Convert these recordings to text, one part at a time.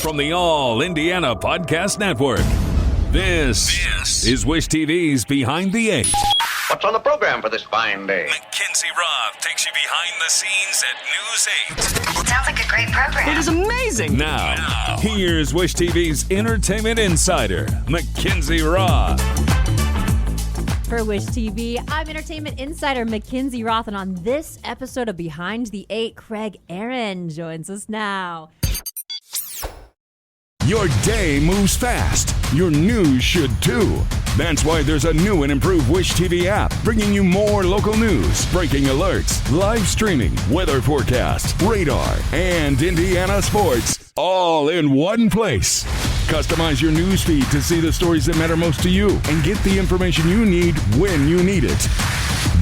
from the All Indiana Podcast Network. This is Wish TV's Behind the Eight. What's on the program for this fine day? McKinzie Roth takes you behind the scenes at News 8. Sounds like a great program. It is amazing. Now, here's Wish TV's entertainment insider, McKinzie Roth. For Wish TV, I'm entertainment insider McKinzie Roth, and on this episode of Behind the Eight, Craig Aron joins us now. Your day moves fast. Your news should too. That's why there's a new and improved Wish TV app bringing you more local news, breaking alerts, live streaming, weather forecasts, radar, and Indiana sports all in one place. Customize your news feed to see the stories that matter most to you and get the information you need when you need it.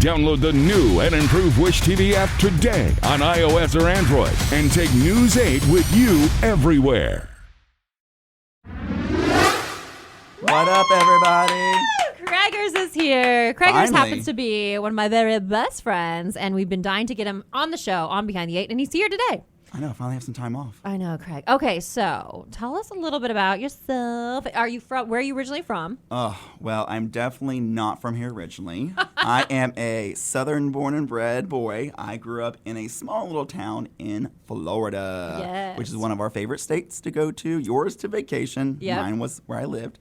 Download the new and improved Wish TV app today on iOS or Android and take News 8 with you everywhere. What up, everybody? Craigers is here. Craigers Finally. happens to be one of my very best friends, and we've been dying to get him on the show on Behind the Eight, and he's here today. I know, finally have some time off. I know, Craig. Okay, so tell us a little bit about yourself. Where are you originally from? Oh, well, I'm definitely not from here originally. I am a southern born and bred boy. I grew up in a small little town in Florida, Yes. which is one of our favorite states to go to. Yours to vacation. Yep. Mine was where I lived.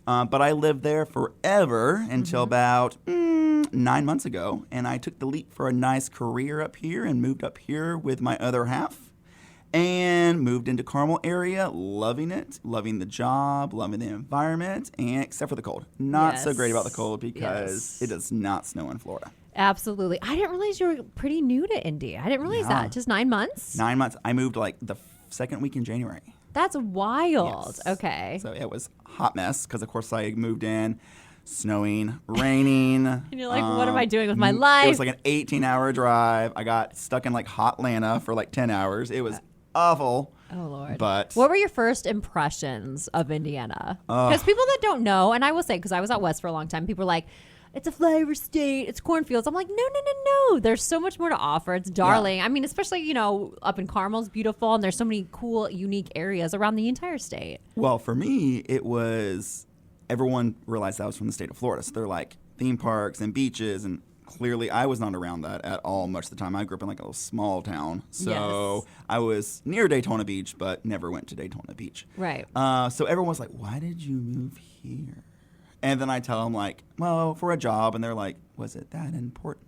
But I lived there forever until about 9 months ago, and I took the leap for a nice career up here and moved up here with my other half and moved into Carmel area, loving it, loving the job, loving the environment, and except for the cold. Not so great about the cold because it does not snow in Florida. Absolutely. I didn't realize you were pretty new to Indy. I didn't realize that. Just 9 months? 9 months. I moved like the second week in January. That's wild. Yes. Okay. So it was a hot mess because, of course, I moved in, snowing, raining. And you're like, what am I doing with my life? It was like an 18-hour drive. I got stuck in like Hotlanta for like 10 hours. It was awful. Oh, Lord. But what were your first impressions of Indiana? Because people that don't know, and I will say, because I was out west for a long time, people are like, it's a flyover state, it's cornfields. I'm like, no. There's so much more to offer. It's darling. Yeah. I mean, especially, up in Carmel's beautiful, and there's so many cool, unique areas around the entire state. Well, for me, it was, everyone realized I was from the state of Florida. So they're like theme parks and beaches, and clearly I was not around that at all much of the time. I grew up in like a little small town. So I was near Daytona Beach, but never went to Daytona Beach. Right. So everyone was like, why did you move here? And then I tell them, like, well, for a job. And they're like, was it that important?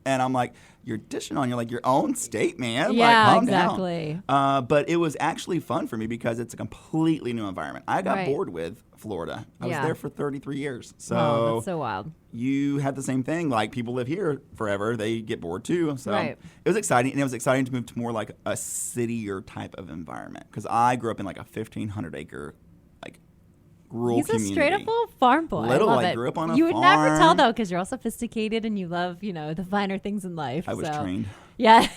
And I'm like, you're dishing on your own state, man. Yeah, like, calm exactly. down. But it was actually fun for me because it's a completely new environment. I got bored with Florida. I was there for 33 years. So that's so wild. You have the same thing. Like, people live here forever. They get bored, too. So it was exciting. And it was exciting to move to more like a city-er type of environment because I grew up in like a 1,500-acre rural community. He's a straight up little farm boy. I grew up on a farm. You would never tell though, because you're all sophisticated and you love, the finer things in life. I was trained. Yeah.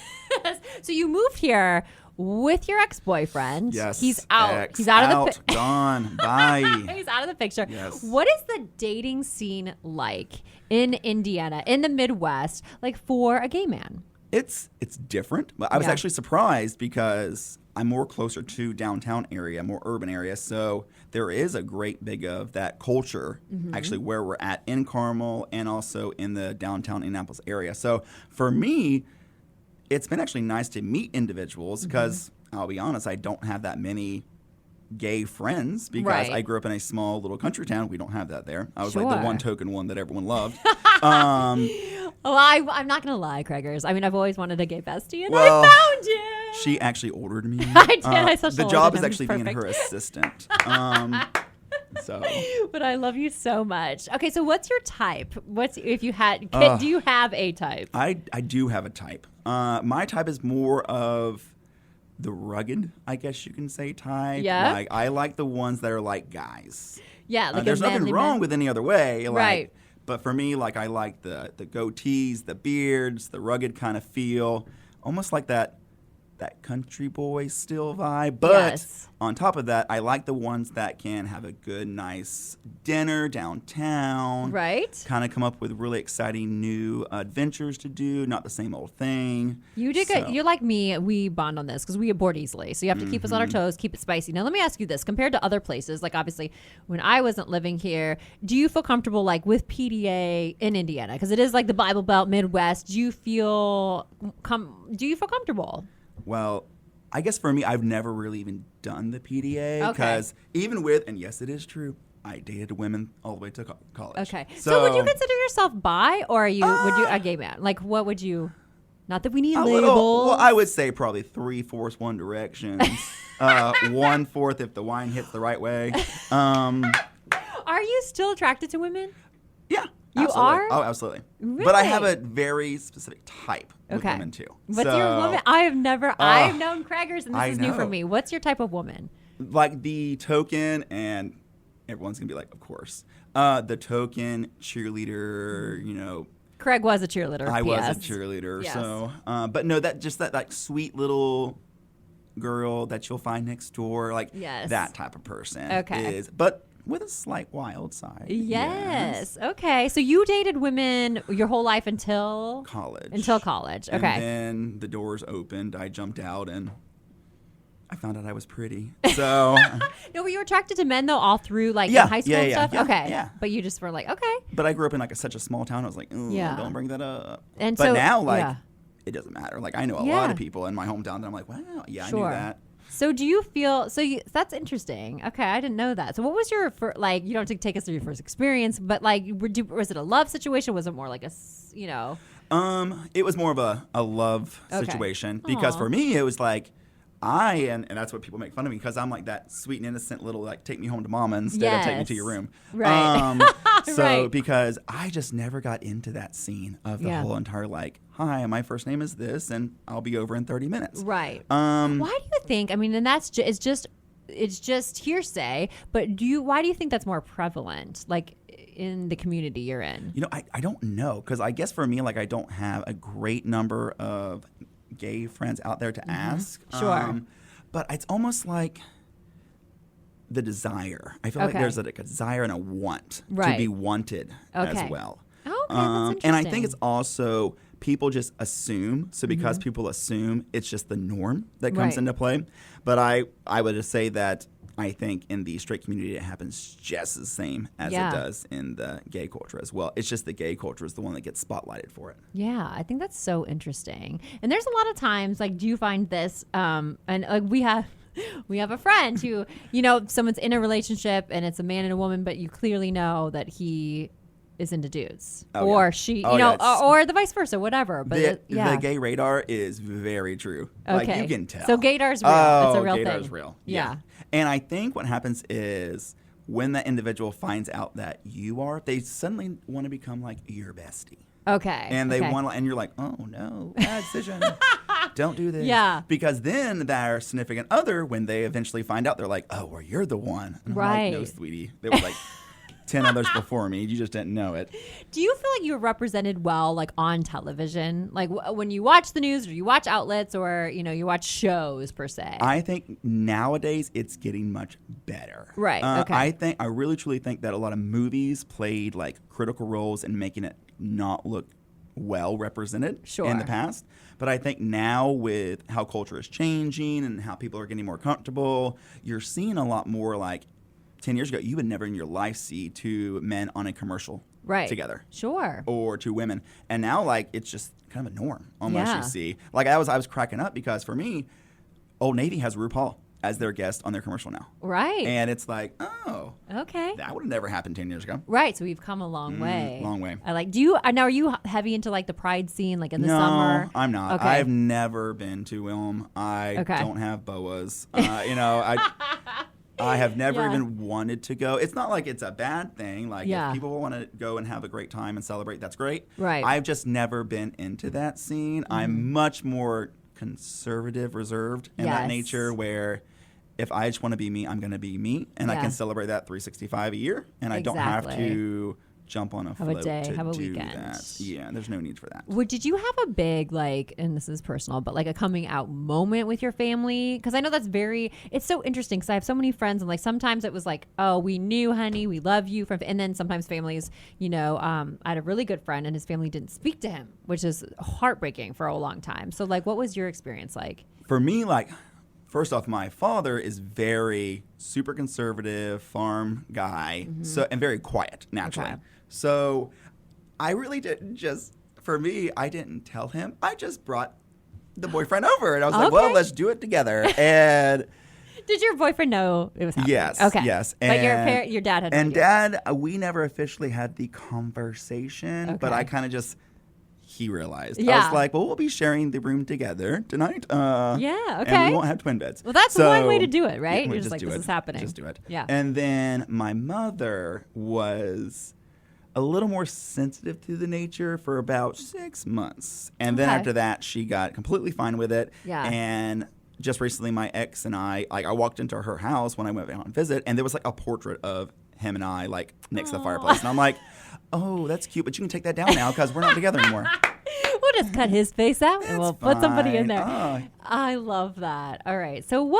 So you moved here with your ex-boyfriend. Yes. He's out. He's out of the gone. Bye. He's out of the picture. Yes. What is the dating scene like in Indiana, in the Midwest, like for a gay man? It's different. But I was actually surprised because I'm more closer to downtown area, more urban area. So there is a great big of that culture actually where we're at in Carmel and also in the downtown Indianapolis area. So for me, it's been actually nice to meet individuals because I'll be honest, I don't have that many gay friends because I grew up in a small little country town. We don't have that there. I was like the one token one that everyone loved. Well, I'm not going to lie, Craigers. I mean, I've always wanted a gay bestie, and I found you. She actually ordered me. I did. I saw the job is actually being her assistant. But I love you so much. Okay, so what's your type? Do you have a type? I do have a type. My type is more of the rugged, I guess you can say, type. Yeah. Like, I like the ones that are like guys. Yeah, like there's nothing wrong with any other way. Like, right. But for me, like, I like the goatees, the beards, the rugged kind of feel, almost like that that country boy still vibe. But Yes. on top of that, I like the ones that can have a good, nice dinner downtown. Right. Kind of come up with really exciting new adventures to do, not the same old thing. You did good. You're like me. We bond on this because we get bored easily. So you have to keep us on our toes, keep it spicy. Now, let me ask you this. Compared to other places, like obviously when I wasn't living here, do you feel comfortable like with PDA in Indiana? Because it is like the Bible Belt, Midwest. Do you feel comfortable? Well, I guess for me, I've never really even done the PDA because even with, and yes, it is true, I dated women all the way to college. Okay. So would you consider yourself bi, or would you a gay man? Like, what would you? Not that we need labels. Well, I would say probably 3/4 One Directions, 1/4 if the wine hits the right way. Are you still attracted to women? Yeah. You absolutely. are? Oh, absolutely. Really? But I have a very specific type with Okay. women too. What's So, your woman? I've known Craigers, and this I is new for know. me. What's your type of woman? like the token, and everyone's gonna be like, of course, the token cheerleader. You know, Craig was a cheerleader. I was a PS. cheerleader. Yes. So, but no, that like sweet little girl that you'll find next door, like Yes. that type of person. Okay. But with a slight wild side. Yes. Okay. So you dated women your whole life until College. Until college. Okay. And then the doors opened. I jumped out and I found out I was pretty. So. No, were you attracted to men though all through like Yeah, in high school yeah, and yeah, stuff? yeah, Okay. yeah. But you just were like, okay. But I grew up in like such a small town. I was like, ooh, Yeah. don't bring that up. And but so- now, like, yeah. it doesn't matter. Like, I know a Yeah. lot of people in my hometown, and I'm like, wow, yeah, I knew that. So do you feel that's interesting. Okay, I didn't know that. So what was your like? You don't have to take us through your first experience, but like, was it a love situation? Was it more like It was more of a love Okay. situation because Aw. for me, it was like and that's what people make fun of me because I'm like that sweet and innocent little like take me home to mama instead of take me to your Yes. room. Right. So Right. because I just never got into that scene of the Yeah. whole entire like, hi, my first name is this, and I'll be over in 30 minutes. right? Why do you think? I mean, and it's just hearsay. But why do you think that's more prevalent, like in the community you're in? You know, I don't know because I guess for me, like I don't have a great number of gay friends out there to ask. Sure. But it's almost like the desire. I feel like Okay. there's a desire and a want to Right. be wanted Okay. as well. Oh, okay, that's and I interesting. think it's also people just assume. So because Mm-hmm. people assume, it's just the norm that comes Right. into play. But I would just say that I think in the straight community it happens just the same as Yeah. it does in the gay culture as well. It's just the gay culture is the one that gets spotlighted for it. Yeah, I think that's so interesting. And there's a lot of times, like, do you find this? And like we have a friend who, someone's in a relationship and it's a man and a woman, but you clearly know that he is into dudes, Oh, or yeah. she, Oh, yeah, it's- or the vice versa, whatever. But The gay radar is very true. Like Okay. you can tell. So gaydar's real. Oh, It's a real gaydar's thing. real. Yeah. And I think what happens is when that individual finds out that you are, they suddenly want to become like your bestie. Okay. And they okay. want to, and you're like, oh no, bad decision. Don't do this. Yeah. Because then their significant other, when they eventually find out, they're like, oh, well, you're the one. And I'm Right. like, no, sweetie. There were like 10 others before me. You just didn't know it. Do you feel like you're represented well, like on television, like when you watch the news or you watch outlets or you watch shows per se? I think nowadays it's getting much better. Right, okay. I really truly think that a lot of movies played like critical roles in making it not look well represented Sure. in the past. But I think now with how culture is changing and how people are getting more comfortable, you're seeing a lot more like 10 years ago, you would never in your life see two men on a commercial right. together. Sure. Or two women. And now like it's just kind of a norm almost Yeah. you see. Like I was cracking up because for me, Old Navy has RuPaul as their guest on their commercial now. Right. And it's like, oh, Okay. that would have never happened 10 years ago. Right. So we've come a long way. Long way. I like. Now are you heavy into like the Pride scene, like in the No, summer? I'm not. Okay. I've never been to them. I Okay. don't have boas. I have never Yeah. even wanted to go. It's not like it's a bad thing. Like Yeah. if people want to go and have a great time and celebrate, that's great. Right. I've just never been into that scene. I'm much more conservative, reserved in that Yes. nature where if I just want to be me, I'm going to be me. And I can Yeah. celebrate that 365 a year. And I don't have Exactly. to jump on a Have a float day, to have a do weekend. that. Yeah, there's no need for that. Did you have a big, like, and this is personal, but like a coming out moment with your family? Because I know it's so interesting because I have so many friends, and like sometimes it was like, oh, we knew, honey, we love you. And then sometimes families, I had a really good friend and his family didn't speak to him, which is heartbreaking for a long time. So like, what was your experience like? For me, like, first off, my father is very super conservative farm guy, and very quiet naturally. Okay. So I really didn't for me, I didn't tell him. I just brought the boyfriend over, and I was like, well, let's do it together. And did your boyfriend know it was happening? yes, okay, yes. But your dad had no idea. Dad, we never officially had the conversation, but I kind of he realized. Yeah. I was like, well, we'll be sharing the room together tonight. Yeah, okay. And we won't have twin beds. Well, that's one way to do it, right? Yeah, You're just like, this is happening. Just do it. Yeah. And then my mother was a little more sensitive to the nature for about 6 months. And then after that, she got completely fine with it. Yeah. And just recently, my ex and I walked into her house when I went on visit, and there was like a portrait of him and I like next to the fireplace. And I'm like, oh, that's cute, but you can take that down now because we're not together anymore. We'll just cut his face out and we'll put somebody in there. Oh. I love that. All right. So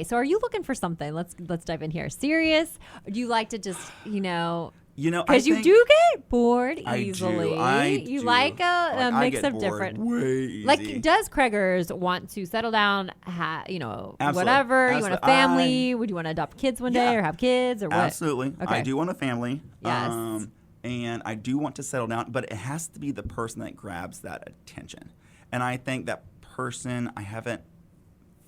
so are you looking for something? Let's dive in here. Serious? Or do you like to just, because you do get bored easily. I you do. like a mix I get of bored different. way easy. Like, does Craigers want to settle down? Absolutely. Whatever. You want a family? Would you want to adopt kids one day or have kids or what? Absolutely. Okay. I do want a family. Yes. And I do want to settle down, but it has to be the person that grabs that attention. And I think that person I haven't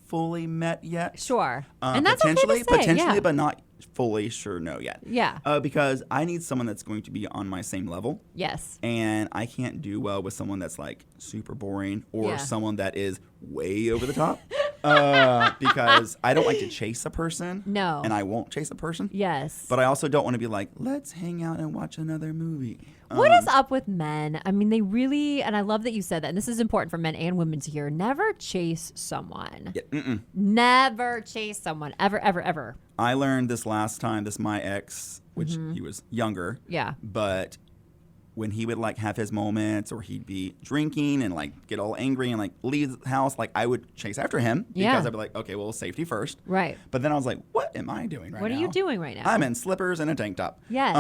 fully met yet. Sure. And that's okay to say, potentially, but not fully sure no yet. Yeah. Because I need someone that's going to be on my same level. Yes. And I can't do well with someone that's like super boring or Yeah. someone that is way over the top. Because I don't like to chase a person. No. And I won't chase a person. Yes. But I also don't want to be like, let's hang out and watch another movie. What is up with men? I mean, they really, and I love that you said that, and this is important for men and women to hear, never chase someone. Yeah, Never chase someone. Ever, ever, ever. I learned this last time, my ex, which he was younger. Yeah. But when he would like have his moments or he'd be drinking and like get all angry and like leave the house, like I would chase after him because I'd be like, okay, well, safety first. Right. But then I was like, what am I doing right now? What are you doing right now? I'm in slippers and a tank top. Yes.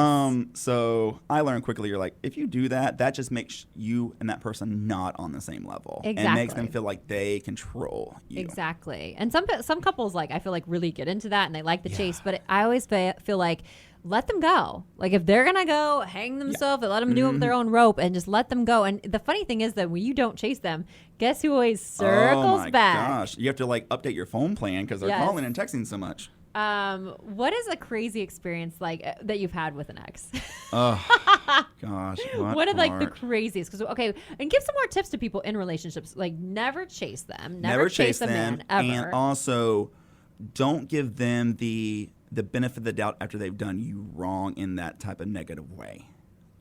So I learned quickly, you're like, if you do that, that just makes you and that person not on the same level. Exactly. And makes them feel like they control you. Exactly. And some couples, like, I feel like really get into that and they like the chase, but I always feel like, let them go. Like, if they're gonna go hang themselves, let them do it with their own rope and just let them go. And the funny thing is that when you don't chase them, guess who always circles back? Oh my gosh, you have to like update your phone plan because they're calling and texting so much. What is a crazy experience like that you've had with an ex? Oh gosh, what are like the craziest? Because and give some more tips to people in relationships. Like, never chase them. Never chase a man ever. And also, don't give them the benefit of the doubt after they've done you wrong in that type of negative way.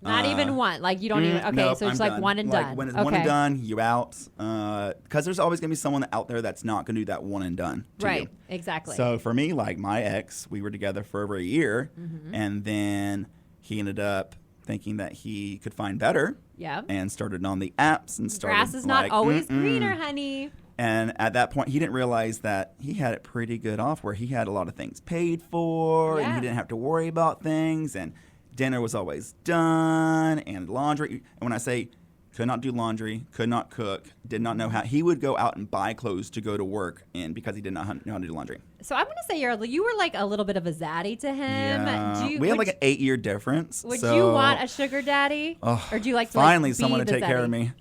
Not even one. Like, you don't even. Okay, nope, so it's I'm like done. one and done. When it's one and done, you out. Because there's always gonna be someone out there that's not gonna do that one and done. To you. Exactly. So for me, like my ex, we were together for over a year, and then he ended up thinking that he could find better. Yeah. And started on the apps and started. Grass is not always greener, honey. And at that point, he didn't realize that he had it pretty good off where he had a lot of things paid for and he didn't have to worry about things. And dinner was always done and laundry. And when I say could not do laundry, could not cook, did not know how, he would go out and buy clothes to go to work in because he did not know how to do laundry. So I'm going to say you were like a little bit of a zaddy to him. Yeah. We had like an 8-year difference. Would you want a sugar daddy? Or do you like to finally be someone to take zaddy? care of me?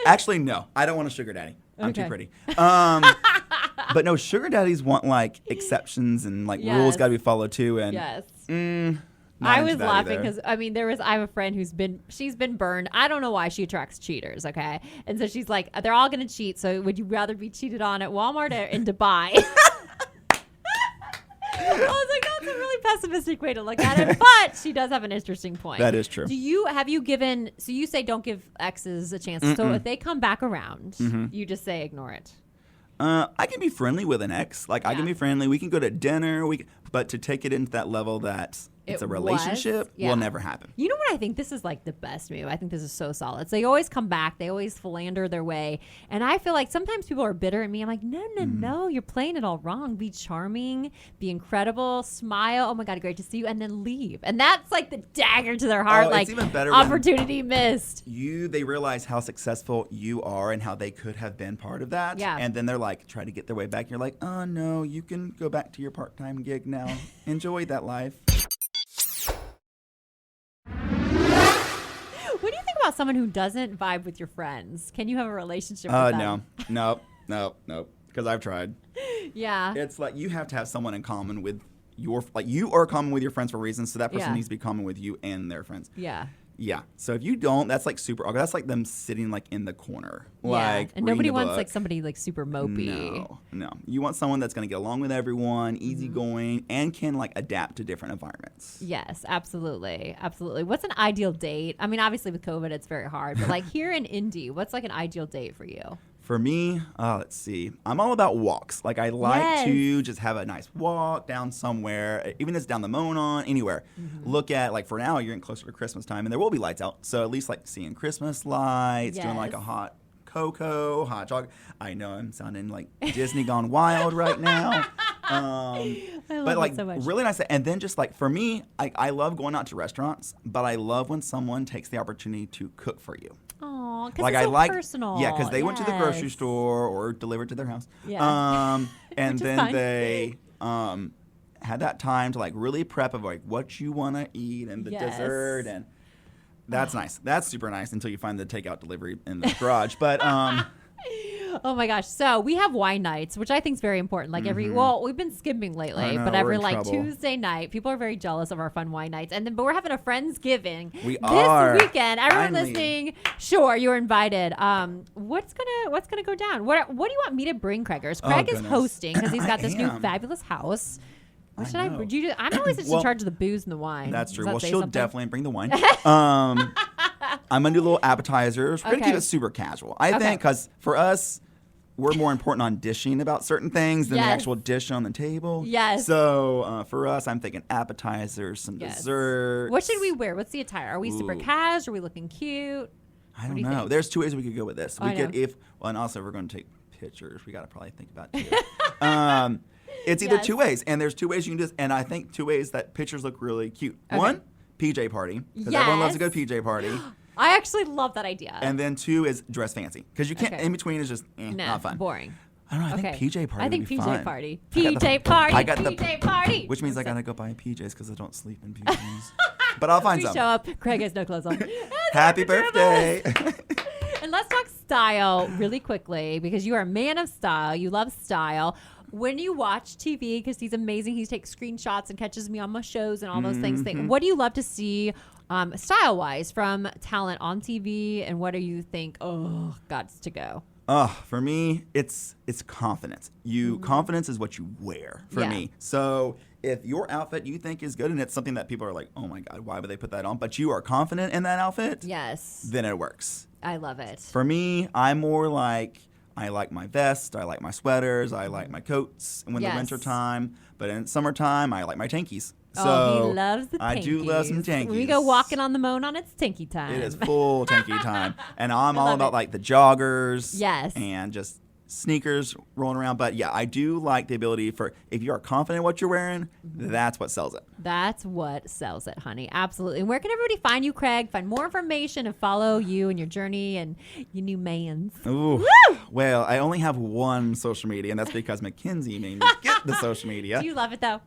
Actually, no. I don't want a sugar daddy. I'm too pretty. But no, sugar daddies want like exceptions and like rules got to be followed too. And I was laughing because I have a friend she's been burned. I don't know why she attracts cheaters. Okay, and so she's like, they're all gonna cheat. So would you rather be cheated on at Walmart or in Dubai? I was like, that's a really pessimistic way to look at it, but she does have an interesting point. That is true. So you say don't give exes a chance. So if they come back around, you just say ignore it. I can be friendly with an ex. Like I can be friendly. We can go to dinner. But to take it into that level that it's a relationship, will never happen. You know what? I think this is like the best move. I think this is so solid. So they always come back. They always philander their way. And I feel like sometimes people are bitter at me. I'm like, no, you're playing it all wrong. Be charming, be incredible, smile. Oh my God, great to see you. And then leave. And that's like the dagger to their heart. Like, it's even better opportunity missed. They realize how successful you are and how they could have been part of that. Yeah. And then they're like, try to get their way back. You're like, oh no, you can go back to your part-time gig now. Enjoy that life. What do you think about someone who doesn't vibe with your friends? Can you have a relationship with them? No. Because I've tried. Yeah. It's like you have to have someone in common with you are common with your friends for reasons, so that person needs to be common with you and their friends. Yeah. Yeah. So if you don't, that's like super awkward. That's like them sitting like in the corner. Yeah. Like, and nobody wants like somebody like super mopey. No. You want someone that's going to get along with everyone, easygoing, and can like adapt to different environments. Yes, absolutely. What's an ideal date? I mean, obviously with COVID, it's very hard, but like here in Indy, what's like an ideal date for you? For me, let's see. I'm all about walks. Like I like to just have a nice walk down somewhere, even if it's down the Monon, anywhere. Look at, like for now, you're getting closer to Christmas time, and there will be lights out. So at least like seeing Christmas lights, doing like a hot cocoa, hot chocolate. I know I'm sounding like Disney Gone Wild right now. I love but like it so much. really nice. And then just like for me, I love going out to restaurants, but I love when someone takes the opportunity to cook for you. Oh, because like it's I so like, personal. yeah, because they went to the grocery store or delivered to their house. Yeah. And then they had that time to like really prep of like what you want to eat and the dessert, and that's nice. That's super nice until you find the takeout delivery in the garage. But oh my gosh. So we have wine nights, which I think is very important. Like we've been skipping lately, I know, but we're every in like trouble. Tuesday night, people are very jealous of our fun wine nights. And then, but we're having a Friendsgiving are. this weekend. Everyone Finally. listening, sure, you're invited. What's gonna go down? What do you want me to bring, Craigers? Craig is goodness. hosting because he's got this new am. fabulous house. What should I know. bring? I'm always just in charge of the booze and the wine. That's Does true. that Well, say she'll something? definitely bring the wine. I'm gonna do little appetizers. We're gonna keep it super casual. I think because for us, we're more important on dishing about certain things than the actual dish on the table. Yes. So for us, I'm thinking appetizers, some desserts. What should we wear? What's the attire? Are we super cash? Are we looking cute? I don't do you know. think? There's two ways we could go with this. We could and also if we're going to take pictures. We got to probably think about it too. It's either two ways, and there's two ways you can just. And I think two ways that pictures look really cute. Okay. One, PJ party, because everyone loves a good PJ party. I actually love that idea. And then two is dress fancy, because you can't. In between is just not fun. Boring. I don't know. I think PJ party. I think would be PJ fun. party. I got the- PJ party. I got the- PJ party. Which means I gotta go buy PJs because I don't sleep in PJs. But I'll find We some. show up. Craig has no clothes on. Happy birthday! And let's talk style really quickly because you are a man of style. You love style. When you watch TV, because he's amazing, he takes screenshots and catches me on my shows and all those things. What do you love to see style-wise from talent on TV, and what do you think, gots to go? For me, it's confidence. Confidence is what you wear for me. So if your outfit you think is good and it's something that people are like, oh my God, why would they put that on? But you are confident in that outfit, then it works. I love it. For me, I'm more like, I like my vest, I like my sweaters, I like my coats in the winter time. But in summertime, I like my tankies. So he loves the tankies. I do love some tankies. When we go walking on the Monon, it's tanky time. It is full tanky time. And I'm all about like the joggers. Yes. And just sneakers rolling around. But yeah, I do like the ability for, if you are confident in what you're wearing, that's what sells it. That's what sells it, honey. Absolutely. And where can everybody find you, Craig? Find more information and follow you and your journey and your new mans. Ooh. Well, I only have one social media, and that's because McKinzie made me get the social media. Do you love it, though?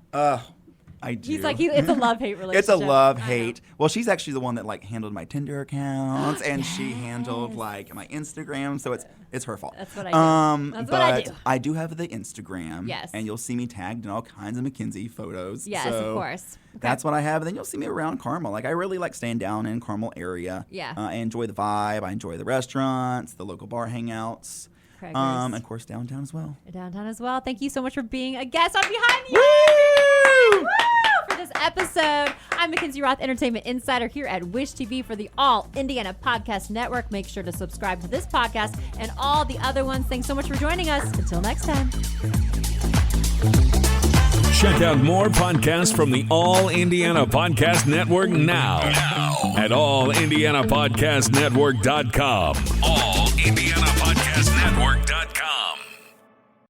I do. He's like, it's a love-hate relationship. It's a love-hate. Well, she's actually the one that like handled my Tinder accounts, and she handled like my Instagram, so it's her fault. That's what I do. That's what I do. I do have the Instagram. Yes. And you'll see me tagged in all kinds of McKinzie photos. Yes, so of course. Okay. That's what I have. And then you'll see me around Carmel. Like I really like staying down in Carmel area. Yeah. I enjoy the vibe. I enjoy the restaurants, the local bar hangouts. Craigers. And of course downtown as well. Downtown as well. Thank you so much for being a guest on Behind the Woo! Woo! For this episode, I'm McKinzie Roth, Entertainment Insider here at Wish TV for the All Indiana Podcast Network. Make sure to subscribe to this podcast and all the other ones. Thanks so much for joining us. Until next time. Check out more podcasts from the All Indiana Podcast Network now at allindianapodcastnetwork.com. allindianapodcastnetwork.com.